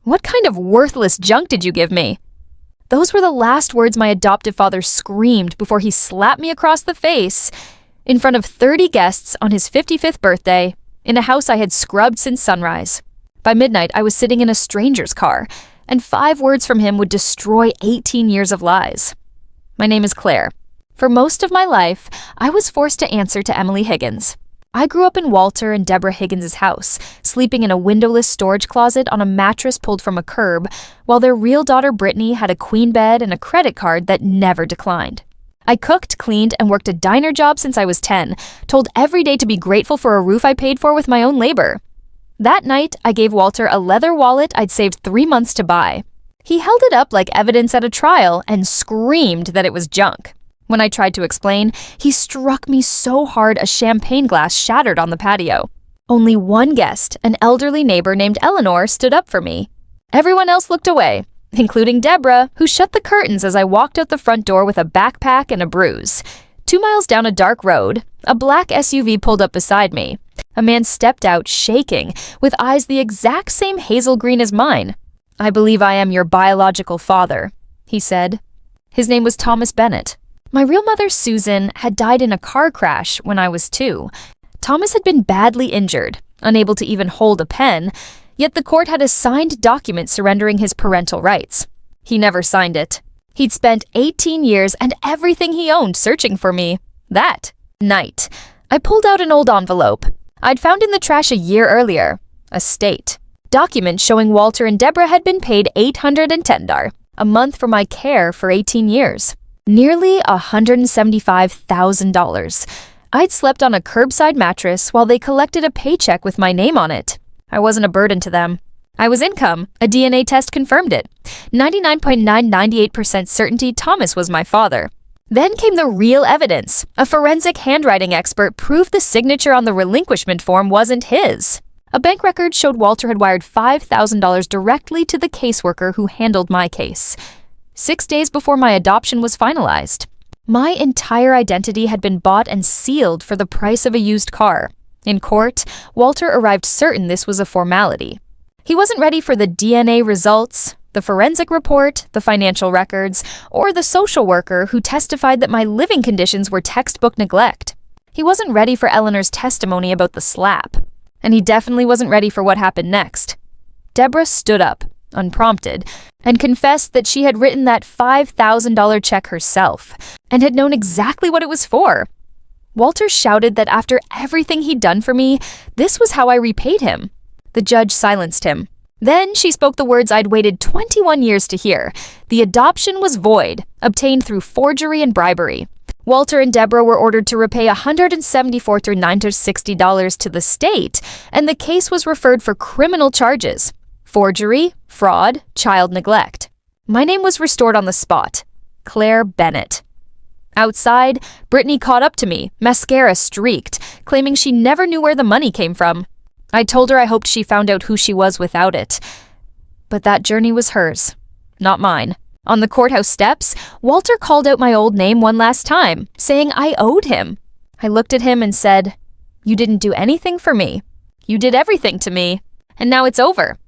What kind of worthless junk did you give me?" Those were the last words my adoptive father screamed before he slapped me across the face in front of 30 guests on his 55th birthday in a house I had scrubbed since sunrise. By midnight, I was sitting in a stranger's car, and 5 words from him would destroy 18 years of lies. My name is Claire. For most of my life, I was forced to answer to Emily Higgins. I grew up in Walter and Deborah Higgins' house, sleeping in a windowless storage closet on a mattress pulled from a curb, while their real daughter Brittany had a queen bed and a credit card that never declined. I cooked, cleaned, and worked a diner job since I was 10, told every day to be grateful for a roof I paid for with my own labor. That night, I gave Walter a leather wallet I'd saved 3 months to buy. He held it up like evidence at a trial and screamed that it was junk. When I tried to explain, he struck me so hard a champagne glass shattered on the patio. Only one guest, an elderly neighbor named Eleanor, stood up for me. Everyone else looked away, including Deborah, who shut the curtains as I walked out the front door with a backpack and a bruise. 2 miles down a dark road, a black SUV pulled up beside me. A man stepped out, shaking, with eyes the exact same hazel green as mine. "I believe I am your biological father," he said. His name was Thomas Bennett. My real mother, Susan, had died in a car crash when I was 2. Thomas had been badly injured, unable to even hold a pen, yet the court had a signed document surrendering his parental rights. He never signed it. He'd spent 18 years and everything he owned searching for me. That night, I pulled out an old envelope I'd found in the trash a year earlier. A state document showing Walter and Deborah had been paid $810 a month for my care for 18 years. Nearly $175,000. I'd slept on a curbside mattress while they collected a paycheck with my name on it. I wasn't a burden to them. I was income. A DNA test confirmed it. 99.998% certainty Thomas was my father. Then came the real evidence. A forensic handwriting expert proved the signature on the relinquishment form wasn't his. A bank record showed Walter had wired $5,000 directly to the caseworker who handled my case. 6 days before my adoption was finalized. My entire identity had been bought and sealed for the price of a used car. In court, Walter arrived certain this was a formality. He wasn't ready for the DNA results, the forensic report, the financial records, or the social worker who testified that my living conditions were textbook neglect. He wasn't ready for Eleanor's testimony about the slap. And he definitely wasn't ready for what happened next. Deborah stood up, unprompted, and confessed that she had written that $5,000 check herself and had known exactly what it was for. Walter shouted that after everything he'd done for me, this was how I repaid him. The judge silenced him. Then she spoke the words I'd waited 21 years to hear. The adoption was void, obtained through forgery and bribery. Walter and Deborah were ordered to repay $174 through $960 to the state, and the case was referred for criminal charges: forgery, fraud, child neglect. My name was restored on the spot. Claire Bennett. Outside, Brittany caught up to me, mascara streaked, claiming she never knew where the money came from. I told her I hoped she found out who she was without it. But that journey was hers, not mine. On the courthouse steps, Walter called out my old name one last time, saying I owed him. I looked at him and said, "You didn't do anything for me. You did everything to me, and now it's over."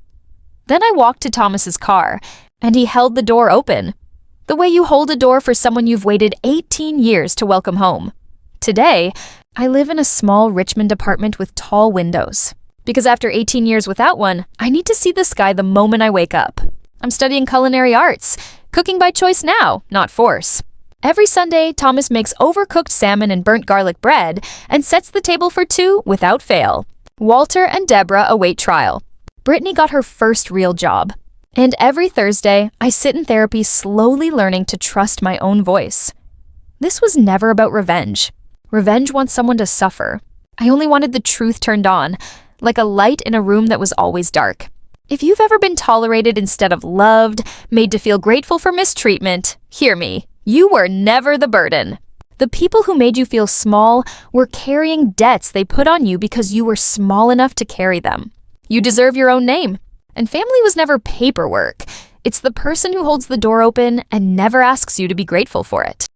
Then I walked to Thomas's car, and he held the door open, the way you hold a door for someone you've waited 18 years to welcome home. Today, I live in a small Richmond apartment with tall windows, because after 18 years without one, I need to see the sky the moment I wake up. I'm studying culinary arts, cooking by choice now, not force. Every Sunday, Thomas makes overcooked salmon and burnt garlic bread and sets the table for 2 without fail. Walter and Deborah await trial. Brittany got her first real job. And every Thursday, I sit in therapy slowly learning to trust my own voice. This was never about revenge. Revenge wants someone to suffer. I only wanted the truth turned on, like a light in a room that was always dark. If you've ever been tolerated instead of loved, made to feel grateful for mistreatment, hear me. You were never the burden. The people who made you feel small were carrying debts they put on you because you were small enough to carry them. You deserve your own name. And family was never paperwork. It's the person who holds the door open and never asks you to be grateful for it.